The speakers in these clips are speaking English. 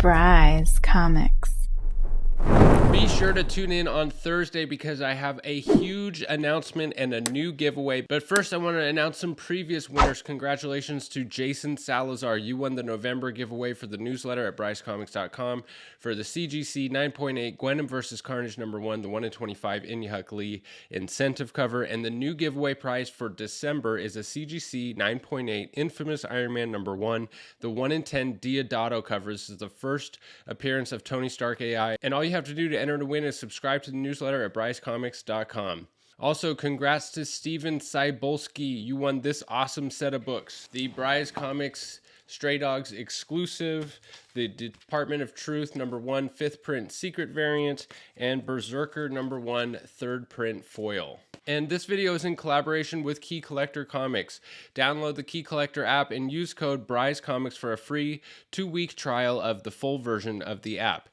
Bry's Comics. Be sure to tune in on Thursday because I have a huge announcement and a new giveaway. But first, I want to announce some previous winners. Congratulations to Jason Salazar. You won the November giveaway for the newsletter at brycecomics.com for the CGC 9.8 Gwenom vs. Carnage #1, the 1 in 25 Inyhuk Lee incentive cover. And the new giveaway prize for December is a CGC 9.8 Infamous Iron Man #1, the 1 in 10 Diodato cover. This is the first appearance of Tony Stark AI. And all you have to do to enter to win is subscribe to the newsletter at brycecomics.com. Also, congrats to Steven Cybulski. You won this awesome set of books. The Bryce Comics Stray Dogs exclusive, the Department of Truth #1 5th print secret variant, and Berserker #1 3rd print foil. And this video is in collaboration with Key Collector Comics. Download the Key Collector app and use code BryceComics for a free 2-week trial of the full version of the app.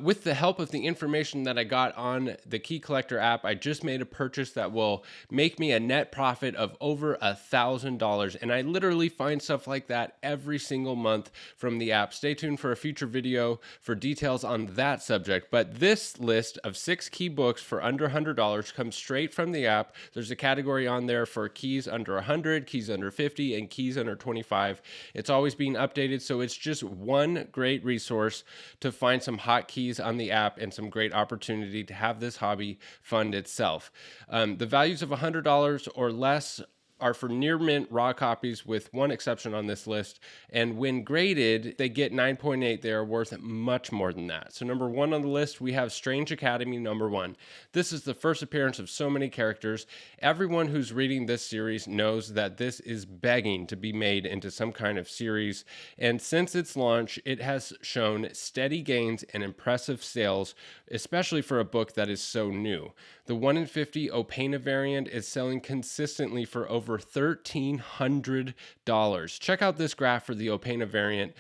With the help of the information that I got on the Key Collector app, I just made a purchase that will make me a net profit of over $1,000. And I literally find stuff like that every single month from the app. Stay tuned for a future video for details on that subject. But this list of 6 key books for under $100 comes straight from the app. There's a category on there for keys under 100, keys under 50, and keys under 25. It's always being updated, so it's just one great resource to find some hot keys on the app and some great opportunity to have this hobby fund itself. The values of $100 or less are for near mint raw copies, with one exception on this list. And when graded, they get 9.8. They are worth much more than that. So #1 on the list, we have Strange Academy #1. This is the first appearance of so many characters. Everyone who's reading this series knows that this is begging to be made into some kind of series. And since its launch, it has shown steady gains and impressive sales, especially for a book that is so new. The 1 in 50 Opena variant is selling consistently for over $1,300. Check out this graph for the Opena variant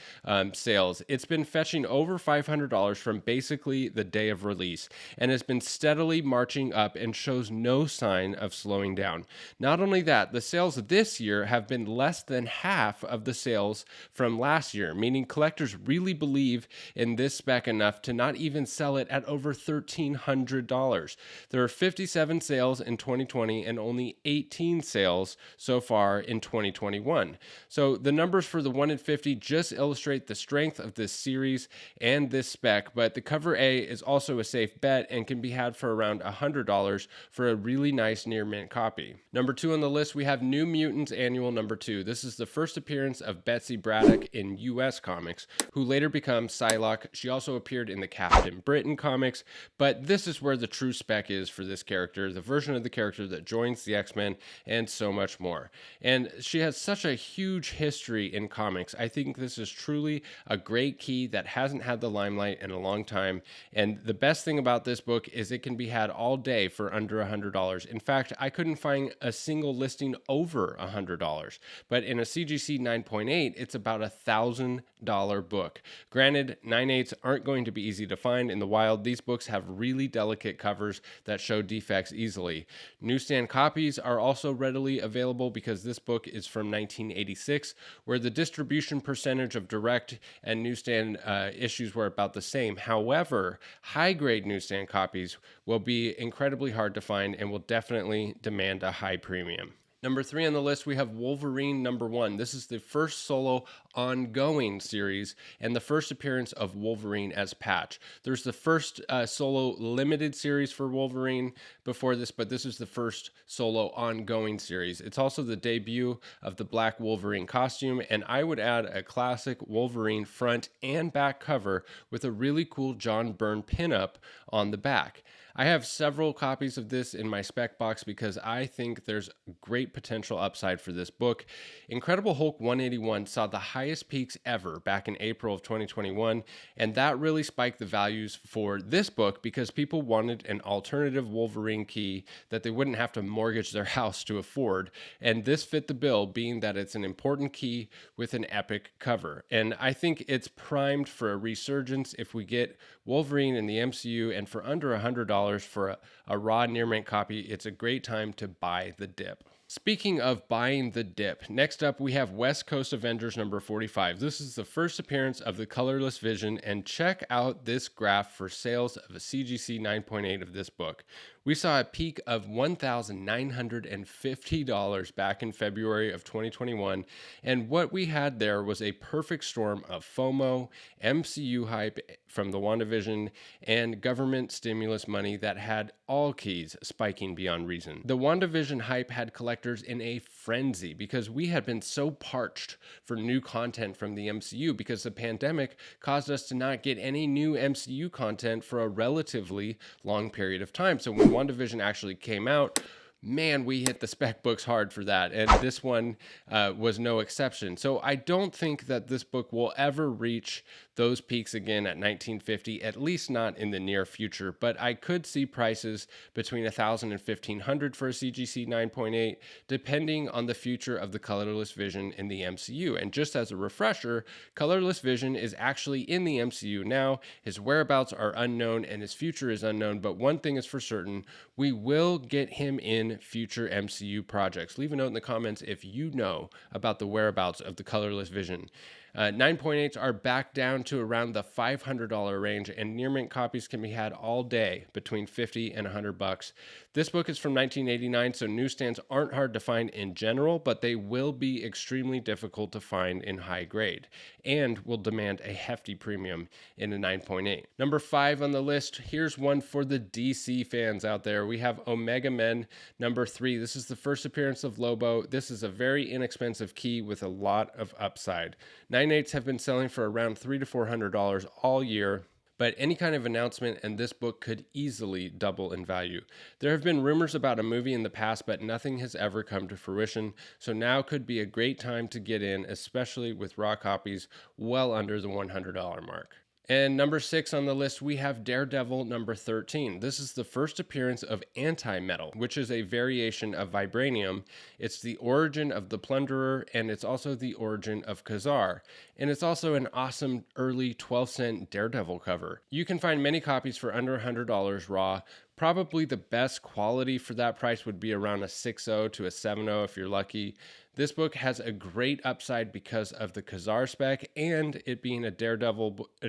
sales. It's been fetching over $500 from basically the day of release and has been steadily marching up and shows no sign of slowing down. Not only that, the sales this year have been less than half of the sales from last year, meaning collectors really believe in this spec enough to not even sell it at over $1,300. There are 57 sales in 2020 and only 18 sales so far in 2021. So the numbers for the 1 in 50 just illustrate the strength of this series and this spec, but the cover A is also a safe bet and can be had for around $100 for a really nice near mint copy. #2 on the list, we have New Mutants Annual #2. This is the first appearance of Betsy Braddock in US comics, who later becomes Psylocke. She also appeared in the Captain Britain comics, but this is where the true spec is for this character, the version of the character that joins the X-Men, and so much more. And she has such a huge history in comics. I think this is truly a great key that hasn't had the limelight in a long time. And the best thing about this book is it can be had all day for under $100. In fact, I couldn't find a single listing over $100. But in a CGC 9.8, it's about $1,000 book. Granted, 9.8s aren't going to be easy to find in the wild. These books have really delicate covers that show defects easily. Newsstand copies are also readily available because this book is from 1986, where the distribution percentage of direct and newsstand issues were about the same. However, high-grade newsstand copies will be incredibly hard to find and will definitely demand a high premium. #3 on the list, we have Wolverine #1. This is the first solo ongoing series and the first appearance of Wolverine as Patch. There's the first solo limited series for Wolverine before this, but this is the first solo ongoing series. It's also the debut of the Black Wolverine costume, and I would add a classic Wolverine front and back cover with a really cool John Byrne pinup on the back. I have several copies of this in my spec box because I think there's great potential upside for this book. Incredible Hulk 181 saw the highest peaks ever back in April of 2021, and that really spiked the values for this book because people wanted an alternative Wolverine key that they wouldn't have to mortgage their house to afford, and this fit the bill, being that it's an important key with an epic cover. And I think it's primed for a resurgence if we get Wolverine in the MCU, and for under $100 for a raw near mint copy, it's a great time to buy the dip. Speaking of buying the dip, next up we have West Coast Avengers number 45. This is the first appearance of the colorless Vision, and check out this graph for sales of a CGC 9.8 of this book. We saw a peak of $1,950 back in February of 2021, and what we had there was a perfect storm of FOMO, MCU hype from the WandaVision, and government stimulus money that had all keys spiking beyond reason. The WandaVision hype had collectors in a frenzy because we had been so parched for new content from the MCU because the pandemic caused us to not get any new MCU content for a relatively long period of time. So when WandaVision actually came out, man, we hit the spec books hard for that, and this one was no exception. So I don't think that this book will ever reach those peaks again at 1950, at least not in the near future, but I could see prices between $1,000 and $1,500 for a CGC 9.8, depending on the future of the colorless Vision in the MCU. And just as a refresher, colorless Vision is actually in the MCU now. His whereabouts are unknown and his future is unknown, but one thing is for certain, we will get him in future MCU projects. Leave a note in the comments if you know about the whereabouts of the colorless Vision. 9.8s are back down to around the $500 range, and near mint copies can be had all day between $50 and $100. This book is from 1989, so newsstands aren't hard to find in general, but they will be extremely difficult to find in high grade and will demand a hefty premium in a 9.8. Number 5 on the list, here's one for the DC fans out there. We have Omega Men number 3. This is the first appearance of Lobo. This is a very inexpensive key with a lot of upside. 9.8s have been selling for around $300 to $400 all year, but any kind of announcement and this book could easily double in value. There have been rumors about a movie in the past, but nothing has ever come to fruition, so now could be a great time to get in, especially with raw copies well under the $100 mark. And number 6 on the list, we have Daredevil number 13. This is the first appearance of Anti-Metal, which is a variation of Vibranium. It's the origin of the Plunderer, and it's also the origin of Khazar. And it's also an awesome early 12-cent Daredevil cover. You can find many copies for under $100 raw. Probably the best quality for that price would be around a 6.0 to a 7.0 if you're lucky. This book has a great upside because of the Khazar spec and it being an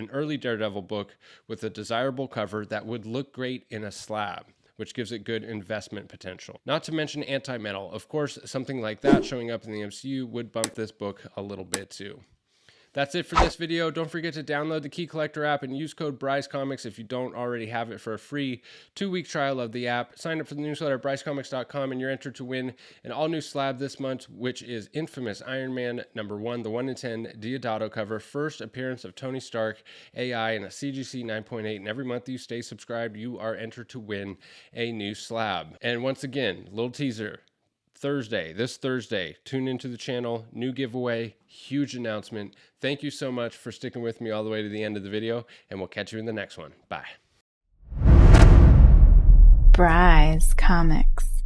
early Daredevil book with a desirable cover that would look great in a slab, which gives it good investment potential. Not to mention Anti-Metal. Of course, something like that showing up in the MCU would bump this book a little bit too. That's it for this video. Don't forget to download the Key Collector app and use code BryceComics if you don't already have it for a free 2-week trial of the app. Sign up for the newsletter at BryceComics.com and you're entered to win an all-new slab this month, which is Infamous Iron Man number 1, the 1 in 10 Diodato cover, first appearance of Tony Stark AI in a CGC 9.8. And every month you stay subscribed, you are entered to win a new slab. And once again, little teaser. This Thursday, tune into the channel, new giveaway, huge announcement. Thank you so much for sticking with me all the way to the end of the video, and we'll catch you in the next one. Bye. Bryce Comics.